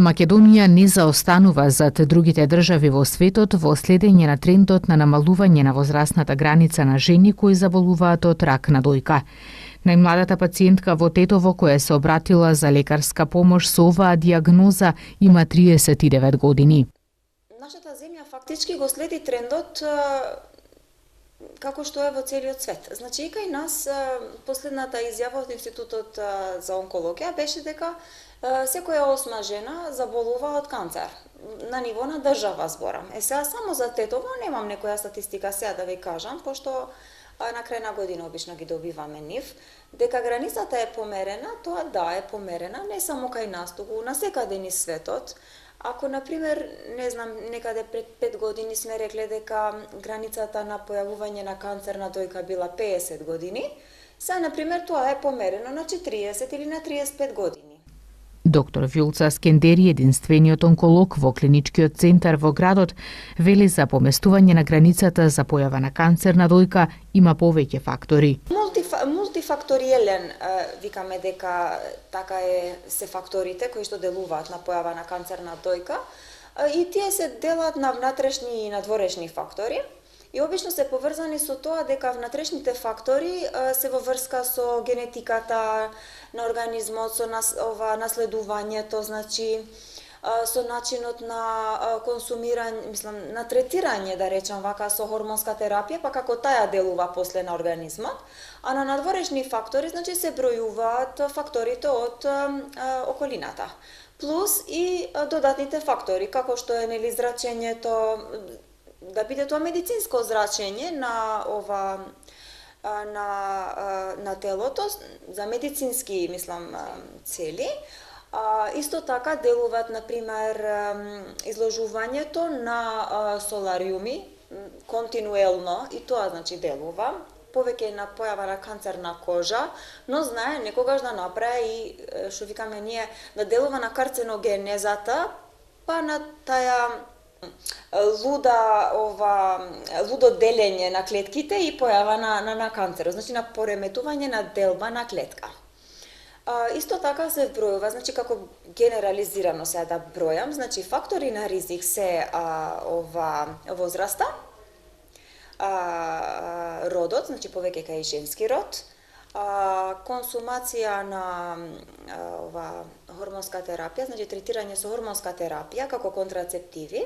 Македонија не заостанува зад другите држави во светот во следење на трендот на намалување на возрастната граница на жени кои заболуваат од рак на дојка. Најмладата пациентка во Тетово која се обратила за лекарска помош со оваа диагноза има 39 години. Нашата земја фактички го следи трендот како што е во целиот свет. Значи и кај нас последната изјава од Институтот за онкологија беше дека секоја 8 жена заболува од канцер. На ниво на држава зборам. Сега само за Тетово немам некоја статистика сега да ви кажам, пошто на крај на година обично ги добиваме нив. Дека границата е померена, тоа да е померена, не само кај нас, туку насекаде низ светот. Ако, например, не знам, некаде пред 5 години сме рекле дека границата на појавување на канцер на дојка била 50 години, сега, например, тоа е померено на 40 или на 35 години. Доктор Вјулца Скендери, единствениот онколог во клиничкиот центар во градот, вели за поместување на границата за појава на канцер на дојка има повеќе фактори. Мултифакториелен, викаме дека така се факторите кои што делуваат на појава на канцер на дојка, и тие се делат на внатрешни и надворешни фактори. И обично се поврзани со тоа дека внатрешните фактори се во врска со генетиката на организмот, со наследувањето, значи со начинот на консумирање, на третирање, да речам вака, со хормонска терапија, па како таја делува после на организмот, а на надворешни фактори, значи се бројуваат факторите од околината. Плюс и додатните фактори, како што е зрачењето, да биде тоа медицинско зрачење на на телото за медицински, цели. Исто така делуваат, например, изложувањето на солариуми континуелно, и тоа значи делува повеќе на појава на канцер на кожа, но знае некогаш да направи и што викаме ние да делува на карценогенезата, па на таја лудо делење на клетките и појава на канцерот, значи на пореметување на делба на клетка. Исто така се вбројува, значи како генерализирано сега да бројам, значи фактори на ризик се возраста, родот, значи повеќе кај женски род, консумација на хормонска терапија, значи третирање со хормонска терапија како контрацептиви.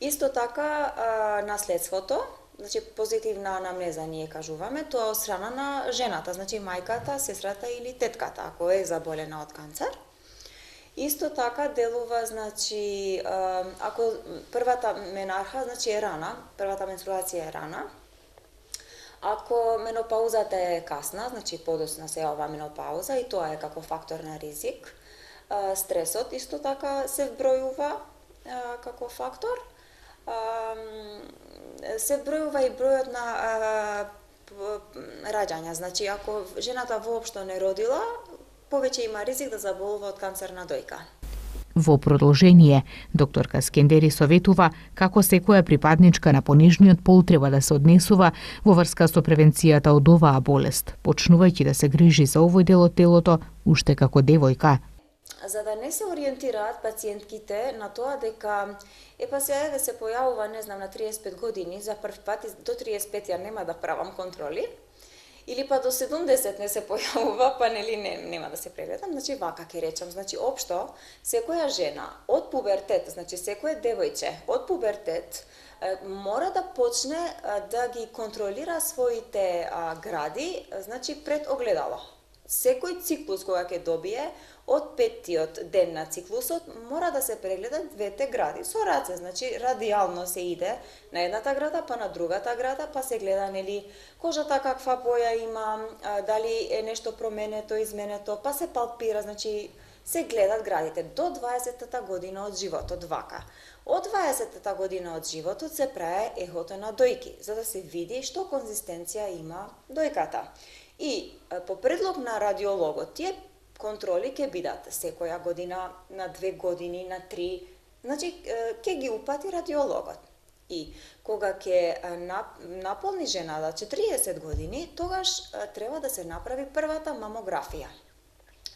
Исто така наследството, значи позитивна анамнеза ние кажуваме, тоа од страна на жената, значи мајката, сестрата или тетката, ако е заболена од канцер. Исто така делува, значи, ако првата менарха, значи е рана, првата менструација е рана, ако менопаузата е касна, значи подосна се ова менопауза, и тоа е како фактор на ризик. Стресот исто така се вбројува како фактор. Се вбројува и бројот на раѓања, значи ако жената воопшто не родила, повеќе има ризик да заболува од канцер на дојка. Во продолжение, докторка Скендери советува како секоја припадничка на понежниот пол треба да се однесува во врска со превенцијата од оваа болест, почнувајќи да се грижи за овој дел од телото уште како девојка. За да не се ориентираат пациентките на тоа дека па сега се појавува, не знам, на 35 години, за прв пат до 35 ја нема да правам контроли, или па до 70 не се појавува, па нема да се прегледам, значи вака ќе речам, значи општо секоја жена од пубертет, значи секој девојче од пубертет мора да почне да ги контролира своите гради, значи пред огледало. Секој циклус кога ќе добие, од 5-тиот ден на циклусот, мора да се прегледат двете гради со раце, значи радијално се иде на едната града, па на другата града, па се гледа, нели, кожата каква боја има, дали е нешто променето, изменето, па се палпира, значи се гледат градите до 20-та година од животот вака. Од 20-та година од животот се прави ехото на дојки, за да се види што конзистенција има дојката. И по предлог на радиологот, тие контроли ќе бидат секоја година, на 2 години, на 3, значи ќе ги упати радиологот. И кога ќе наполни жената 40 години, тогаш треба да се направи првата мамографија.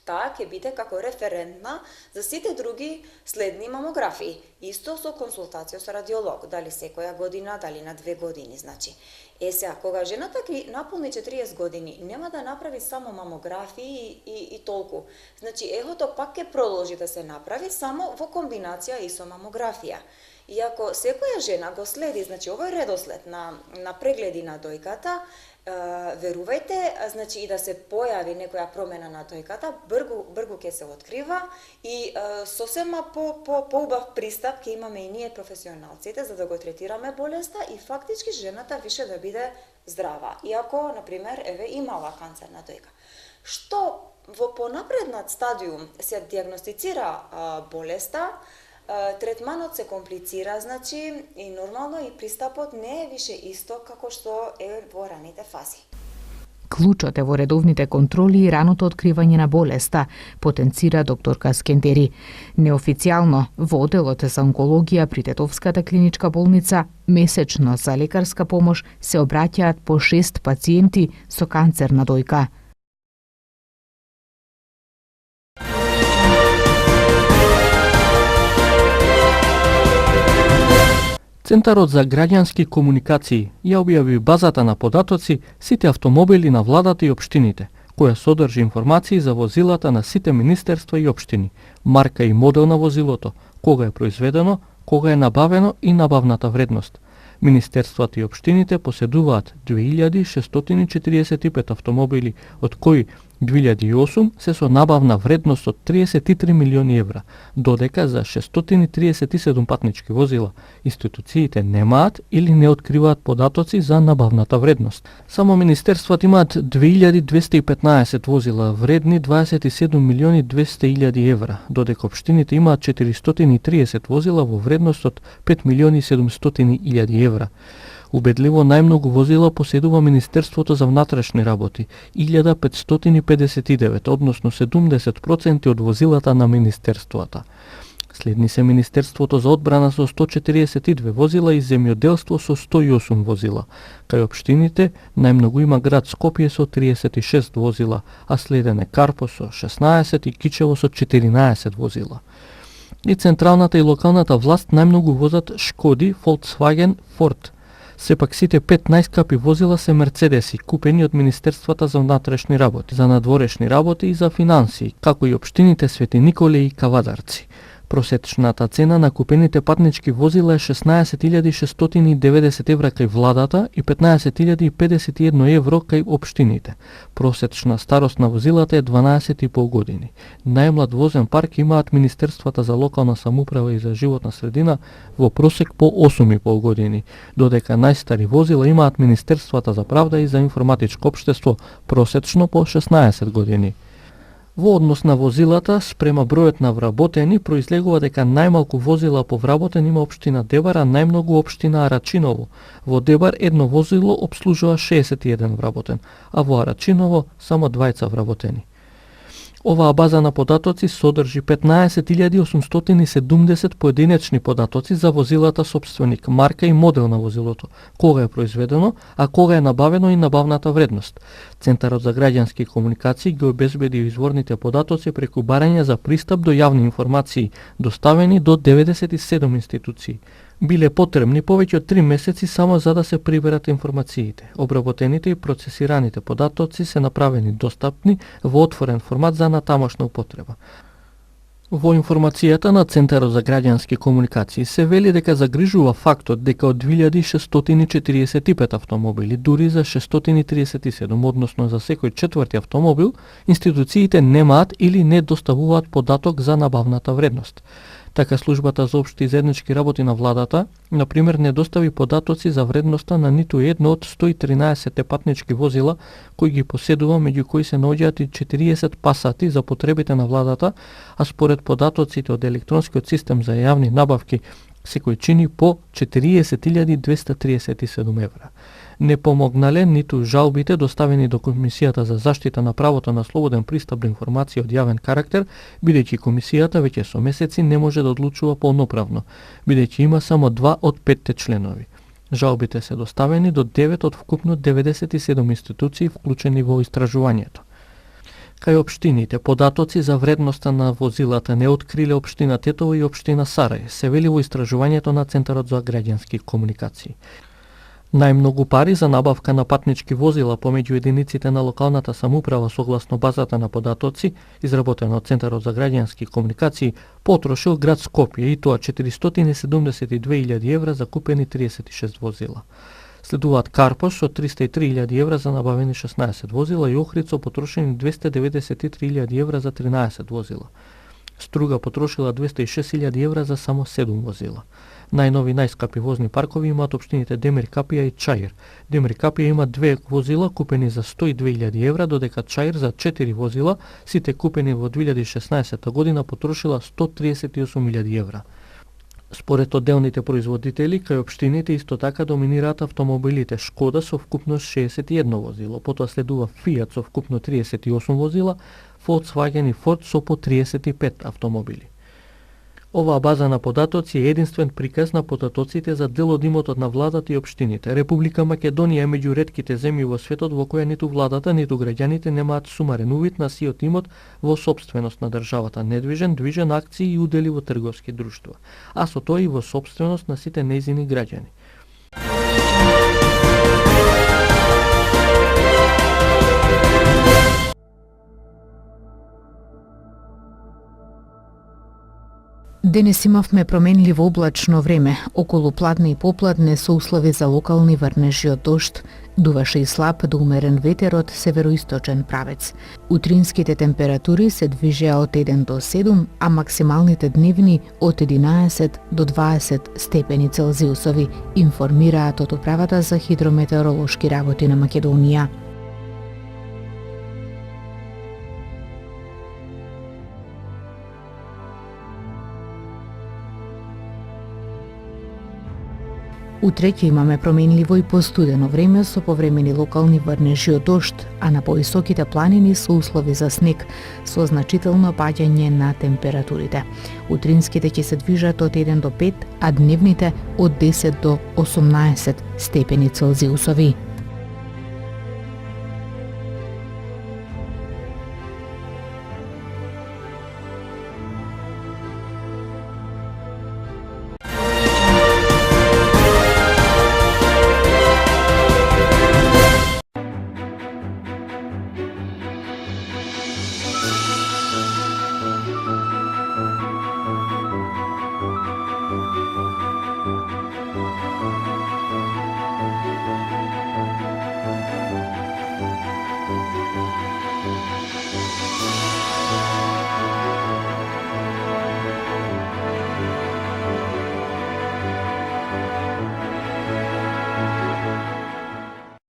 Таа ќе биде како референтна за сите други следни мамографии. Исто со консултација со радиолог, дали секоја година, дали на 2 години, значи. Сега, кога жената ќе наполни 40 години, нема да направи само мамографии и толку. Значи, ехото пак ќе продолжи да се направи само во комбинација и со мамографија. И ако секоја жена го следи, значи овој редослед на прегледи на дојката, верувајте, значи и да се појави некоја промена на дојката, бргу ќе се открива и сосема поубав пристап ќе имаме и ние професионалците за да го третираме болеста и фактички жената више да биде здрава. Иако, например, имала канцер на дојка. Што во понапреднат стадиум се диагностицира болеста, третманот се комплицира, значи, и нормално и пристапот не е више исто како што е во раните фази. Клучот е во редовните контроли и раното откривање на болеста, потенцира докторка Скендери. Неофицијално, во оделот за онкологија при Тетовската клиничка болница, месечно за лекарска помош се обраќаат по 6 пациенти со канцер на дојка. Центарот за граѓански комуникации ја објави базата на податоци сите автомобили на владата и општините, која содржи информации за возилата на сите министерства и општини, марка и модел на возилото, кога е произведено, кога е набавено и набавната вредност. Министерствата и општините поседуваат 2645 автомобили, од кои 2008 се со набавна вредност од 33 милиони евра, додека за 637 патнички возила институциите немаат или не откриваат податоци за набавната вредност. Само министерствата имаат 2215 возила вредни 27 милиони 200 евра, додека општините имаат 430 возила во вредност од 5 милиони 700 евра. Убедливо најмногу возила поседува Министерството за внатрешни работи, 1559, односно 70% од возилата на министерствата. Следни се Министерството за одбрана со 142 возила и земјоделство со 108 возила. Кај општините најмногу има град Скопје со 36 возила, а следен е Карпо со 16 и Кичево со 14 возила. И централната и локалната власт најмногу возат Шкоди, Volkswagen, Ford. Сепак сите 5 најскапи возила се мерцедеси, купени од Министерствата за внатрешни работи, за надворешни работи и за финансии, како и општините Свети Николе и Кавадарци. Просечната цена на купените патнички возила е 16.690 евра кај владата и 15.051 евро кај општините. Просечна старост на возилата е 12,5 години. Најмлад возен парк имаат Министерствата за локална самоуправа и за животна средина во просек по 8,5 години, додека најстари возила имаат Министерствата за правда и за информатичко општество просечно по 16 години. Во однос на возилата, спрема бројот на вработени, произлегува дека најмалку возила по вработен има општина Дебар, а најмногу општина Арачиново. Во Дебар едно возило обслужува 61 вработен, а во Арачиново само 2 вработени. Оваа база на податоци содржи 15.870 поединечни податоци за возилата сопственик, марка и модел на возилото, кога е произведено, а кога е набавено и набавната вредност. Центарот за граѓански комуникации ги обезбеди изворните податоци преку барање за пристап до јавни информации, доставени до 97 институции. Биле потребни повеќе од 3 месеци само за да се приберат информациите. Обработените и процесираните податоци се направени достапни во отворен формат за натамошна употреба. Во информацијата на Центарот за граѓански комуникации се вели дека загрижува фактот дека од 2645 автомобили, дури за 637, односно за секој четврти автомобил, институциите немаат или не доставуваат податок за набавната вредност. Така службата за општи и заеднички работи на владата, например, не достави податоци за вредноста на ниту едно од 113 патнички возила кои ги поседува, меѓу кои се наоѓаат и 40 пасати за потребите на владата, а според податоците од електронскиот систем за јавни набавки секој чини по 40.237 евра. Не помогнале ниту жалбите доставени до Комисијата за заштита на правото на слободен пристап до информација од јавен карактер, бидејќи Комисијата веќе со месеци не може да одлучува полноправно, бидејќи има само 2 од 5 членови. Жалбите се доставени до 9 од вкупно 97 институции вклучени во истражувањето. Кај општините, податоци за вредноста на возилата не откриле општина Тетово и општина Сарај, се вели во истражувањето на Центарот за граѓански комуникации. Најмногу пари за набавка на патнички возила помеѓу единиците на локалната самоуправа согласно базата на податоци, изработена од Центарот за граѓански комуникации, потрошил град Скопје, и тоа 472.000 евра за купени 36 возила. Следуваат Карпош со 303.000 евра за набавени 16 возила и Охрид со потрошени 293.000 евра за 13 возила. Струга потрошила 206.000 евра за само 7 возила. Најнови најскапи возни паркови имаат општините Демир Капија и Чаир. Демир Капија има 2 возила купени за 102.000 евра, додека Чаир за 4 возила, сите купени во 2016 година, потрошила 138.000 евра. Според одделните производители, кај општините исто така доминираат автомобилите Шкода со вкупно 61 возило, потоа следува Фијат со вкупно 38 возила, Volkswagen и Ford со по 35 автомобили. Оваа база на податоци е единствен приказ на податоците за дел од имотот на владата и општините. Република Македонија е меѓу ретките земји во светот во која ниту владата, ниту граѓаните немаат сумарен увид на сиот имот во сопственост на државата, недвижен, движен, акции и удели во трговски друштва, а со тоа и во сопственост на сите нејзини граѓани. Денес имавме променливо облачно време, околу пладне и попладне со услови за локални врнежи од дожд, дуваше и слаб до умерен ветер од североисточен правец. Утринските температури се движеа од 1 до 7, а максималните дневни од 11 до 20 степени Целзиусови, информираат од Управата за хидрометеоролошки работи на Македонија. Утре ќе имаме променливо и постудено време со повремени локални врнежи од дожд, а на повисоките планини со услови за снег, со значително паѓање на температурите. Утринските ќе се движат од 1 до 5, а дневните од 10 до 18 степени Целзиусови.